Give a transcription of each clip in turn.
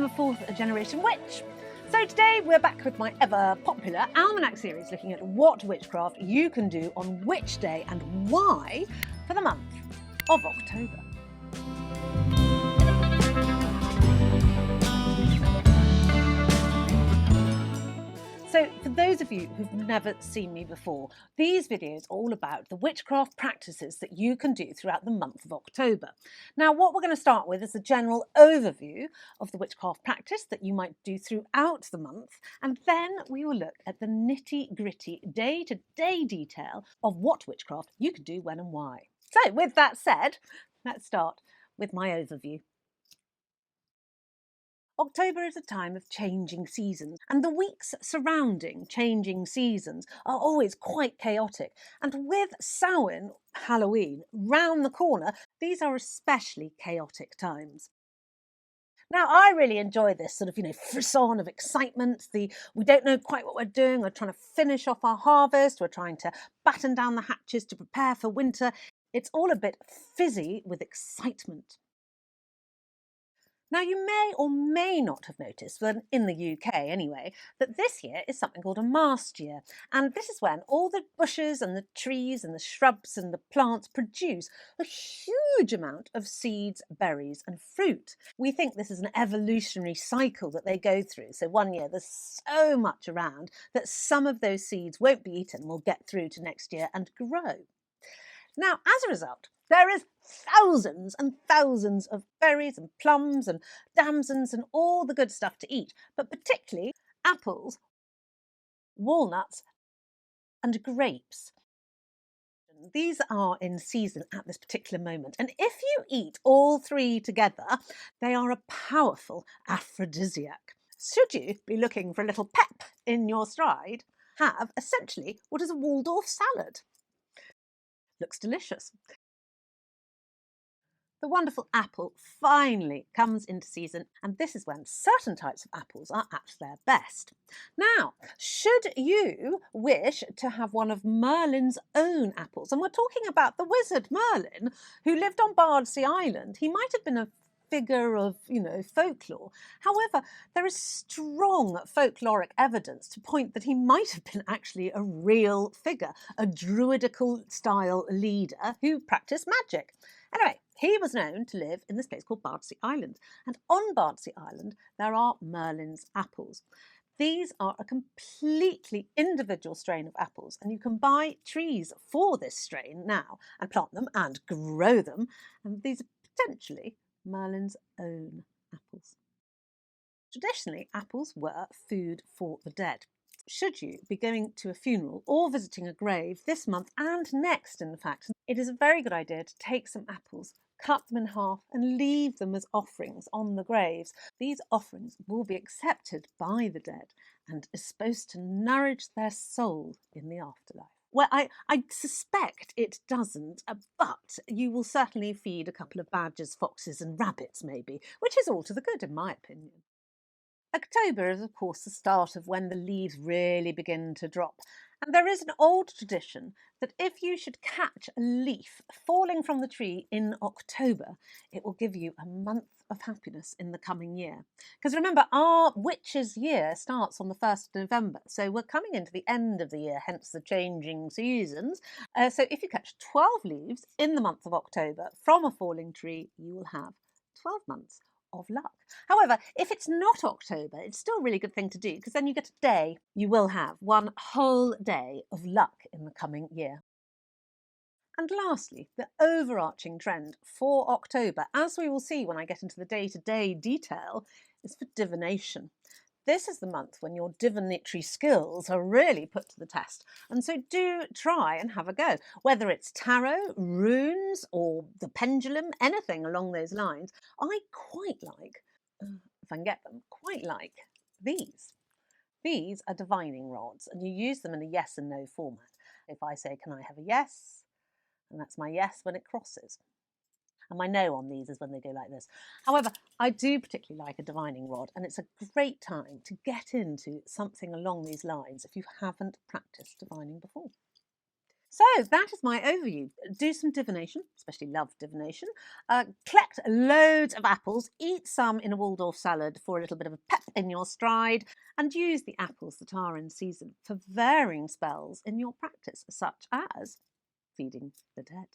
I'm a fourth generation witch. So today we're back with my ever popular Almanac series, looking at what witchcraft you can do on which day and why for the month of October. So for those of you who've never seen me before, these videos are all about the witchcraft practices that you can do throughout the month of October. Now, what we're going to start with is a general overview of the witchcraft practice that you might do throughout the month, and then we will look at the nitty-gritty day-to-day detail of what witchcraft you can do when and why. So with that said, let's start with my overview. October is a time of changing seasons, and the weeks surrounding changing seasons are always quite chaotic. And with Samhain, Halloween, round the corner, these are especially chaotic times. Now, I really enjoy this sort of, frisson of excitement. We don't know quite what we're doing. We're trying to finish off our harvest. We're trying to batten down the hatches to prepare for winter. It's all a bit fizzy with excitement. Now, you may or may not have noticed, that in the UK anyway, that this year is something called a mast year. And this is when all the bushes and the trees and the shrubs and the plants produce a huge amount of seeds, berries and fruit. We think this is an evolutionary cycle that they go through. So one year there's so much around that some of those seeds won't be eaten, will get through to next year and grow. Now, as a result, there is thousands and thousands of berries and plums and damsons and all the good stuff to eat, but particularly apples, walnuts and grapes. These are in season at this particular moment, and if you eat all three together, they are a powerful aphrodisiac. Should you be looking for a little pep in your stride, have essentially what is a Waldorf salad. Looks delicious. The wonderful apple finally comes into season, and this is when certain types of apples are at their best. Now, should you wish to have one of Merlin's own apples, and we're talking about the wizard Merlin, who lived on Bardsey Island. He might have been a figure of, folklore. However, there is strong folkloric evidence to point that he might have been actually a real figure, a druidical style leader who practiced magic. Anyway, he was known to live in this place called Bardsey Island, and on Bardsey Island there are Merlin's apples. These are a completely individual strain of apples, and you can buy trees for this strain now and plant them and grow them, and these are potentially Merlin's own apples. Traditionally, apples were food for the dead. Should you be going to a funeral or visiting a grave this month and next, in fact, it is a very good idea to take some apples, cut them in half and leave them as offerings on the graves. These offerings will be accepted by the dead and is supposed to nourish their soul in the afterlife. Well, I suspect it doesn't, but you will certainly feed a couple of badgers, foxes and rabbits maybe, which is all to the good in my opinion. October is of course the start of when the leaves really begin to drop, and there is an old tradition that if you should catch a leaf falling from the tree in October, it will give you a month of happiness in the coming year. Because remember, our witches' year starts on the 1st of November, so we're coming into the end of the year, hence the changing seasons. So if you catch 12 leaves in the month of October from a falling tree, you will have 12 months of luck. However, if it's not October, it's still a really good thing to do, because then you get a day. You will have one whole day of luck in the coming year. And lastly, the overarching trend for October, as we will see when I get into the day-to-day detail, is for divination. This is the month when your divinatory skills are really put to the test, and so do try and have a go. Whether it's tarot, runes or the pendulum, anything along those lines, I quite like, if I can get them, quite like these. These are divining rods, and you use them in a yes and no format. If I say, can I have a yes? And that's my yes when it crosses. And my no on these is when they go like this. However, I do particularly like a divining rod, and it's a great time to get into something along these lines if you haven't practiced divining before. So that is my overview. Do some divination, especially love divination. Collect loads of apples, eat some in a Waldorf salad for a little bit of a pep in your stride, and use the apples that are in season for varying spells in your practice, such as feeding the dead.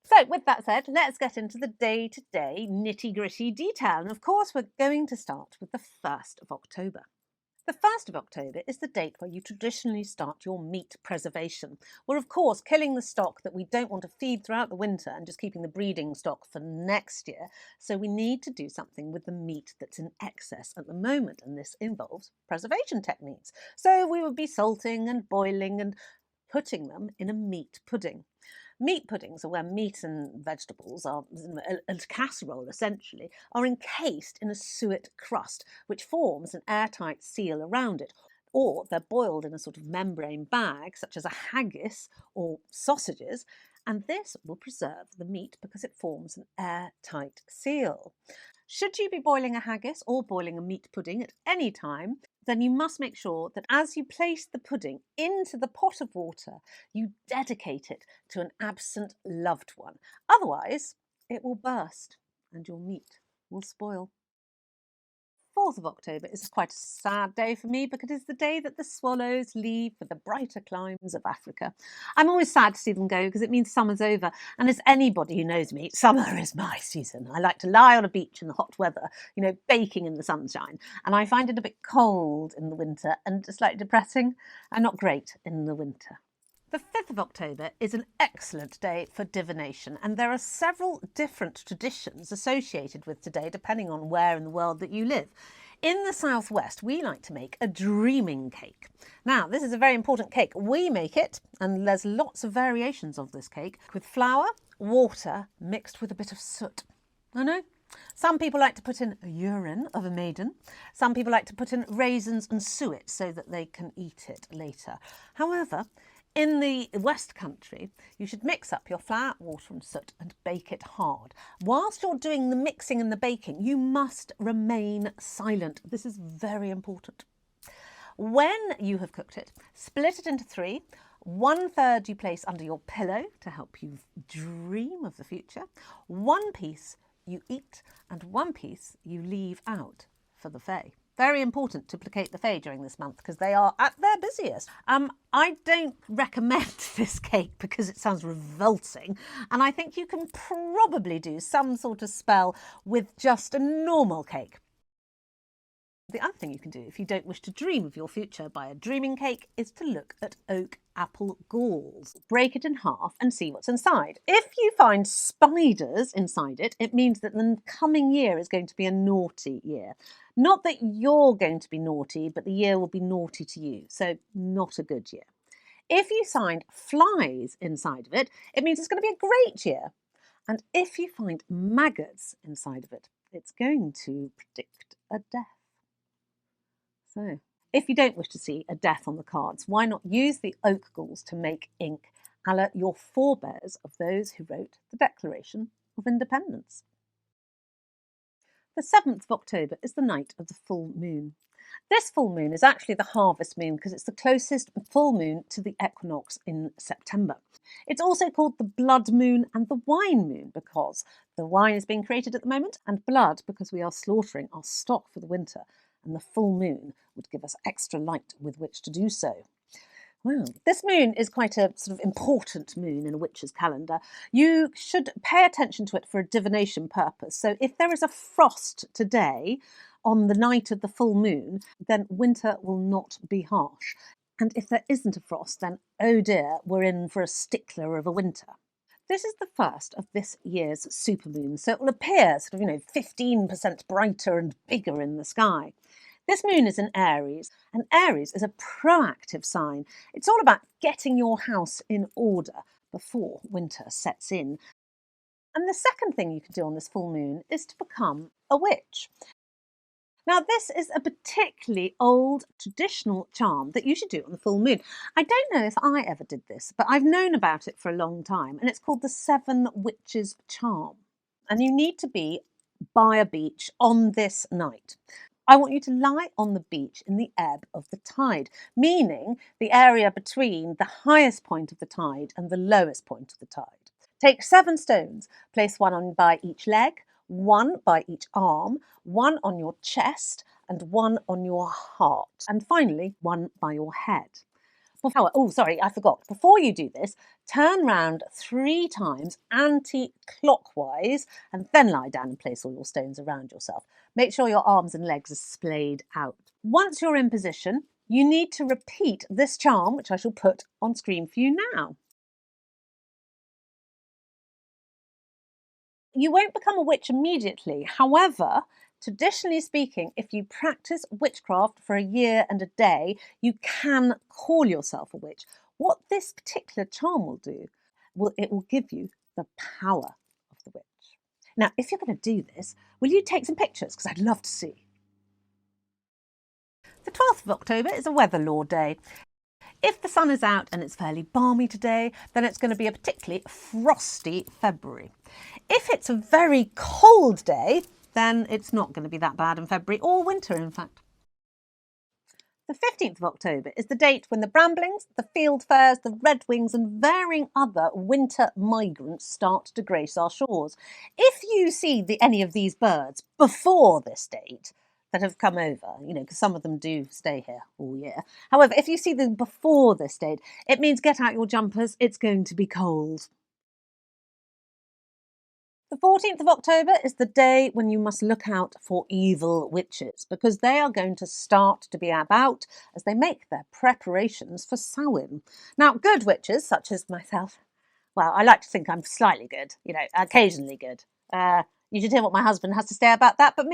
So, with that said, let's get into the day-to-day nitty-gritty detail. And of course, we're going to start with the 1st of October. The 1st of October is the date where you traditionally start your meat preservation. We're, of course, killing the stock that we don't want to feed throughout the winter and just keeping the breeding stock for next year. So we need to do something with the meat that's in excess at the moment, and this involves preservation techniques. So we would be salting and boiling and putting them in a meat pudding. Meat puddings are where meat and vegetables are, a casserole essentially, are encased in a suet crust, which forms an airtight seal around it. Or they're boiled in a sort of membrane bag, such as a haggis or sausages, and this will preserve the meat because it forms an airtight seal. Should you be boiling a haggis or boiling a meat pudding at any time, then you must make sure that as you place the pudding into the pot of water, you dedicate it to an absent loved one. Otherwise, it will burst and your meat will spoil. 4th of October is quite a sad day for me because it is the day that the swallows leave for the brighter climes of Africa. I'm always sad to see them go because it means summer's over. And as anybody who knows me, summer is my season. I like to lie on a beach in the hot weather, baking in the sunshine. And I find it a bit cold in the winter and slightly depressing and not great in the winter. The 5th of October is an excellent day for divination, and there are several different traditions associated with today depending on where in the world that you live. In the southwest, we like to make a dreaming cake. Now, this is a very important cake. We make it, and there's lots of variations of this cake, with flour, water mixed with a bit of soot. I know. Some people like to put in urine of a maiden. Some people like to put in raisins and suet so that they can eat it later. However, in the West Country, you should mix up your flour, water and soot and bake it hard. Whilst you're doing the mixing and the baking, you must remain silent. This is very important. When you have cooked it, split it into 3. 1/3 you place under your pillow to help you dream of the future. 1 piece you eat and 1 piece you leave out for the fae. Very important to placate the fae during this month because they are at their busiest. I don't recommend this cake because it sounds revolting, and I think you can probably do some sort of spell with just a normal cake. The other thing you can do if you don't wish to dream of your future by a dreaming cake is to look at oak apple galls. Break it in half and see what's inside. If you find spiders inside it, it means that the coming year is going to be a naughty year. Not that you're going to be naughty, but the year will be naughty to you. So not a good year. If you find flies inside of it, it means it's going to be a great year. And if you find maggots inside of it, it's going to predict a death. So, if you don't wish to see a death on the cards, why not use the oak galls to make ink, a la your forebears of those who wrote the Declaration of Independence. The 7th of October is the night of the full moon. This full moon is actually the harvest moon because it's the closest full moon to the equinox in September. It's also called the blood moon and the wine moon because the wine is being created at the moment, and blood because we are slaughtering our stock for the winter, and the full moon would give us extra light with which to do so. Well, this moon is quite a sort of important moon in a witch's calendar. You should pay attention to it for a divination purpose. So if there is a frost today on the night of the full moon, then winter will not be harsh. And if there isn't a frost, then oh dear, we're in for a stickler of a winter. This is the first of this year's supermoon, so it will appear sort of, 15% brighter and bigger in the sky. This moon is in Aries, and Aries is a proactive sign. It's all about getting your house in order before winter sets in. And the second thing you can do on this full moon is to become a witch. Now, this is a particularly old traditional charm that you should do on the full moon. I don't know if I ever did this, but I've known about it for a long time, and it's called the 7 Witches Charm. And you need to be by a beach on this night. I want you to lie on the beach in the ebb of the tide, meaning the area between the highest point of the tide and the lowest point of the tide. Take 7 stones, place one on by each leg, one by each arm, one on your chest, and one on your heart, and finally one by your head. Oh, sorry, I forgot. Before you do this, turn round 3 times anti-clockwise and then lie down and place all your stones around yourself. Make sure your arms and legs are splayed out. Once you're in position, you need to repeat this charm, which I shall put on screen for you now. You won't become a witch immediately. However, traditionally speaking, if you practice witchcraft for a year and a day, you can call yourself a witch. What this particular charm will do, it will give you the power of the witch. Now, if you're going to do this, will you take some pictures? Because I'd love to see. The 12th of October is a weather law day. If the sun is out and it's fairly balmy today, then it's going to be a particularly frosty February. If it's a very cold day, then it's not going to be that bad in February or winter, in fact. The 15th of October is the date when the bramblings, the fieldfares, the redwings and varying other winter migrants start to grace our shores. If you see any of these birds before this date that have come over, because some of them do stay here all year. However, if you see them before this date, it means get out your jumpers, it's going to be cold. The 14th of October is the day when you must look out for evil witches, because they are going to start to be about as they make their preparations for Samhain. Now, good witches, such as myself, well, I like to think I'm slightly good, occasionally good. You should hear what my husband has to say about that, but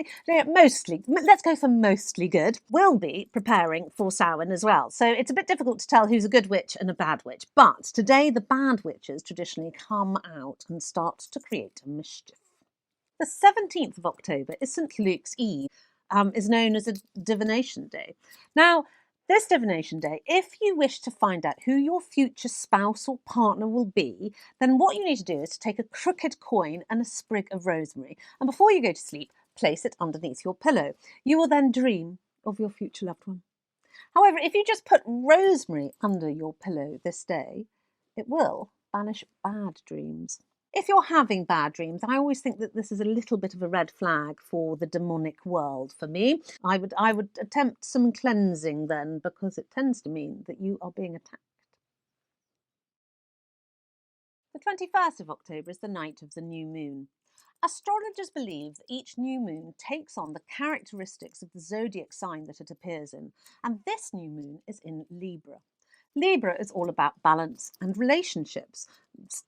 mostly, let's go for mostly good, will be preparing for Samhain as well. So it's a bit difficult to tell who's a good witch and a bad witch. But today, the bad witches traditionally come out and start to create a mischief. The 17th of October is St. Luke's Eve, is known as a Divination Day. Now, this Divination Day, if you wish to find out who your future spouse or partner will be, then what you need to do is to take a crooked coin and a sprig of rosemary, and before you go to sleep, place it underneath your pillow. You will then dream of your future loved one. However, if you just put rosemary under your pillow this day, it will banish bad dreams. If you're having bad dreams, I always think that this is a little bit of a red flag for the demonic world for me. I would attempt some cleansing then, because it tends to mean that you are being attacked. The 21st of October is the night of the new moon. Astrologers believe that each new moon takes on the characteristics of the zodiac sign that it appears in, and this new moon is in Libra. Libra is all about balance and relationships,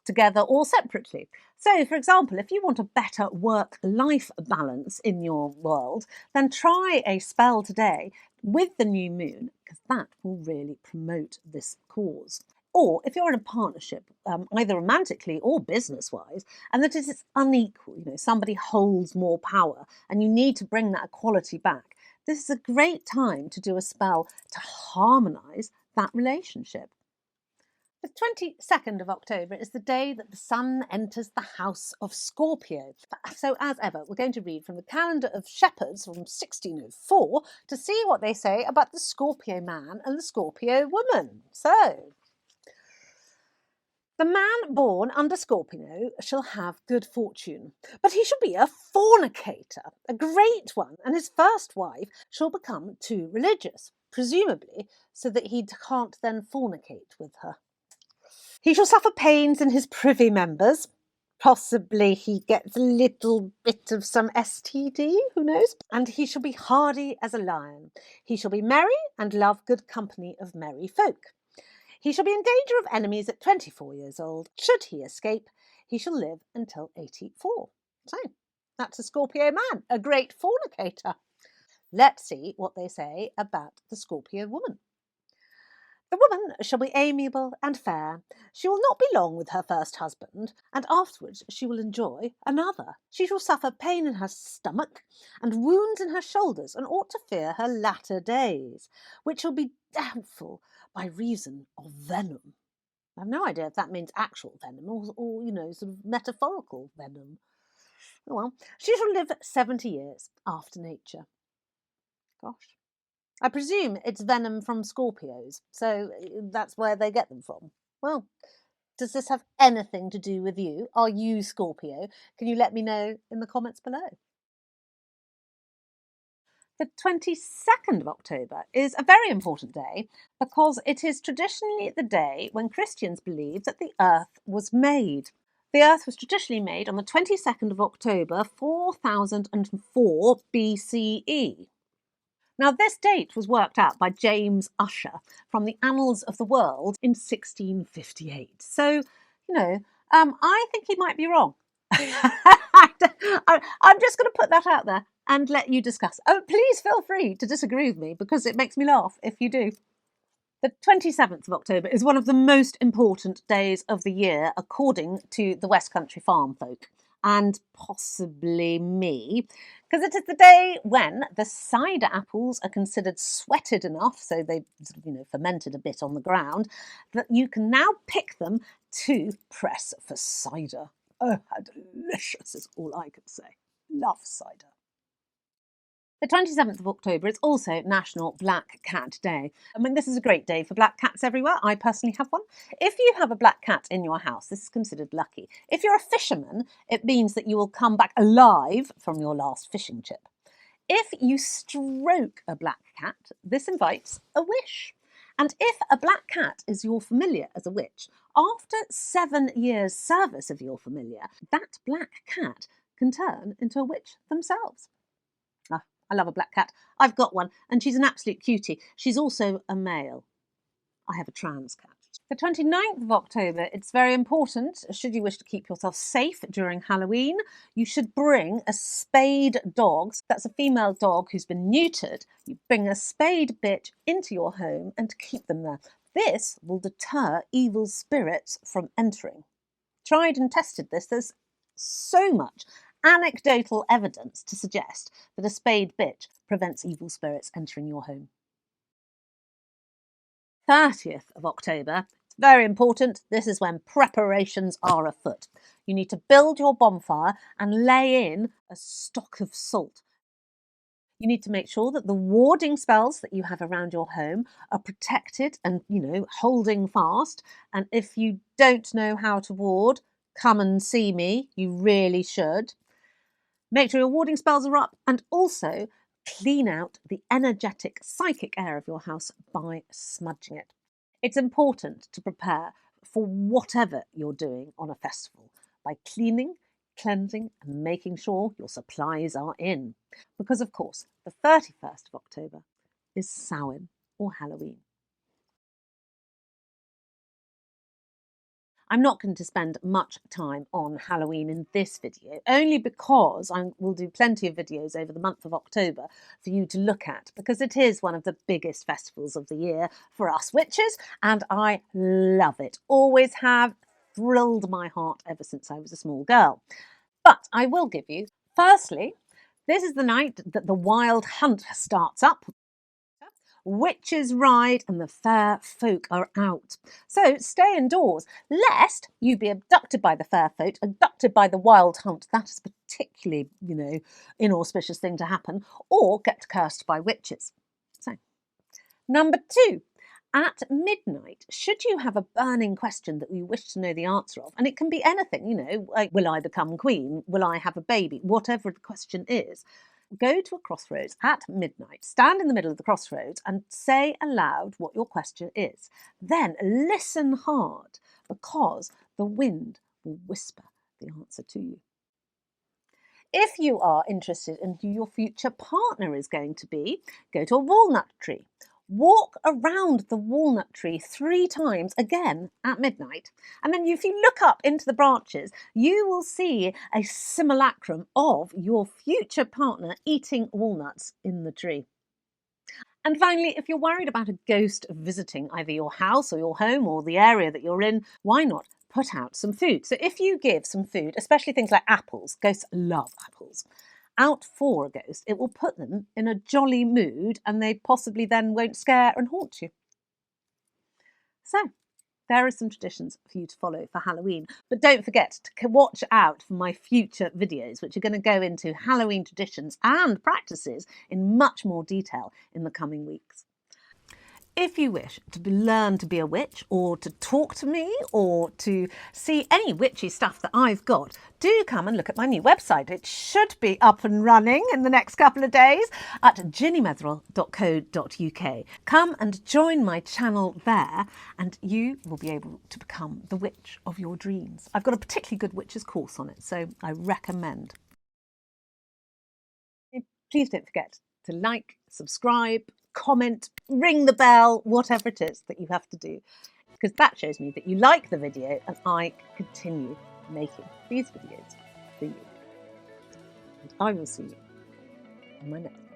together or separately. So, for example, if you want a better work-life balance in your world, then try a spell today with the new moon, because that will really promote this cause. Or if you're in a partnership, either romantically or business-wise, and that it is unequal, somebody holds more power and you need to bring that equality back, this is a great time to do a spell to harmonise that relationship. The 22nd of October is the day that the sun enters the house of Scorpio. So, as ever, we're going to read from the calendar of shepherds from 1604 to see what they say about the Scorpio man and the Scorpio woman. So, the man born under Scorpio shall have good fortune, but he shall be a fornicator, a great one, and his first wife shall become too religious, presumably so that he can't then fornicate with her. He shall suffer pains in his privy members. Possibly he gets a little bit of some STD, who knows? And he shall be hardy as a lion. He shall be merry and love good company of merry folk. He shall be in danger of enemies at 24 years old. Should he escape, he shall live until 84. So, that's a Scorpio man, a great fornicator. Let's see what they say about the Scorpio woman. The woman shall be amiable and fair. She will not be long with her first husband, and afterwards she will enjoy another. She shall suffer pain in her stomach and wounds in her shoulders, and ought to fear her latter days, which shall be doubtful by reason of venom. I have no idea if that means actual venom or sort of metaphorical venom. Oh well, she shall live 70 years after nature. Gosh. I presume it's venom from Scorpios, so that's where they get them from. Well, does this have anything to do with you? Are you Scorpio? Can you let me know in the comments below? The 22nd of October is a very important day because it is traditionally the day when Christians believe that the earth was made. The earth was traditionally made on the 22nd of October 4004 BCE. Now, this date was worked out by James Ussher from the Annals of the World in 1658. So, I think he might be wrong. I'm just going to put that out there and let you discuss. Oh, please feel free to disagree with me because it makes me laugh if you do. The 27th of October is one of the most important days of the year, according to the West Country farm folk, and possibly me, because it is the day when the cider apples are considered sweated enough, so they fermented a bit on the ground, that you can now pick them to press for cider. Oh, how delicious is all I can say. Love cider. The 27th of October is also National Black Cat Day. I mean, this is a great day for black cats everywhere. I personally have one. If you have a black cat in your house, this is considered lucky. If you're a fisherman, it means that you will come back alive from your last fishing trip. If you stroke a black cat, this invites a wish. And if a black cat is your familiar as a witch, after 7 years' service of your familiar, that black cat can turn into a witch themselves. I love a black cat. I've got one, and she's an absolute cutie. She's also a male. I have a trans cat. The 29th of October, it's very important. Should you wish to keep yourself safe during Halloween, you should bring a spayed dog. That's a female dog who's been neutered. You bring a spayed bitch into your home and keep them there. This will deter evil spirits from entering. Tried and tested this. There's so much anecdotal evidence to suggest that a spayed bitch prevents evil spirits entering your home. 30th of October, it's very important. This is when preparations are afoot. You need to build your bonfire and lay in a stock of salt. You need to make sure that the warding spells that you have around your home are protected and, holding fast. And if you don't know how to ward, come and see me. You really should. Make sure your warding spells are up and also clean out the energetic psychic air of your house by smudging it. It's important to prepare for whatever you're doing on a festival by cleaning, cleansing and making sure your supplies are in. Because, of course, the 31st of October is Samhain or Halloween. I'm not going to spend much time on Halloween in this video, only because I will do plenty of videos over the month of October for you to look at, because it is one of the biggest festivals of the year for us witches, and I love it. Always have, thrilled my heart ever since I was a small girl. But I will give you, firstly, this is the night that the wild hunt starts up. Witches ride and the fair folk are out. So stay indoors, lest you be abducted by the fair folk, abducted by the wild hunt. That is a particularly, inauspicious thing to happen, or get cursed by witches. So, number 2. At midnight, should you have a burning question that you wish to know the answer of, and it can be anything, like, will I become queen? Will I have a baby? Whatever the question is, go to a crossroads at midnight, stand in the middle of the crossroads and say aloud what your question is. Then listen hard, because the wind will whisper the answer to you. If you are interested in who your future partner is going to be, go to a walnut tree. Walk around the walnut tree 3 times again at midnight. And then if you look up into the branches, you will see a simulacrum of your future partner eating walnuts in the tree. And finally, if you're worried about a ghost visiting either your house or your home or the area that you're in, why not put out some food? So if you give some food, especially things like apples, ghosts love apples, out for a ghost, it will put them in a jolly mood and they possibly then won't scare and haunt you. So, there are some traditions for you to follow for Halloween. But don't forget to watch out for my future videos, which are going to go into Halloween traditions and practices in much more detail in the coming weeks. If you wish to learn to be a witch, or to talk to me, or to see any witchy stuff that I've got, do come and look at my new website. It should be up and running in the next couple of days at ginnymetheral.co.uk. Come and join my channel there and you will be able to become the witch of your dreams. I've got a particularly good witches course on it, so I recommend. Please don't forget to like, subscribe, comment, ring the bell, whatever it is that you have to do, because that shows me that you like the video and I can continue making these videos for you. And I will see you in my next one.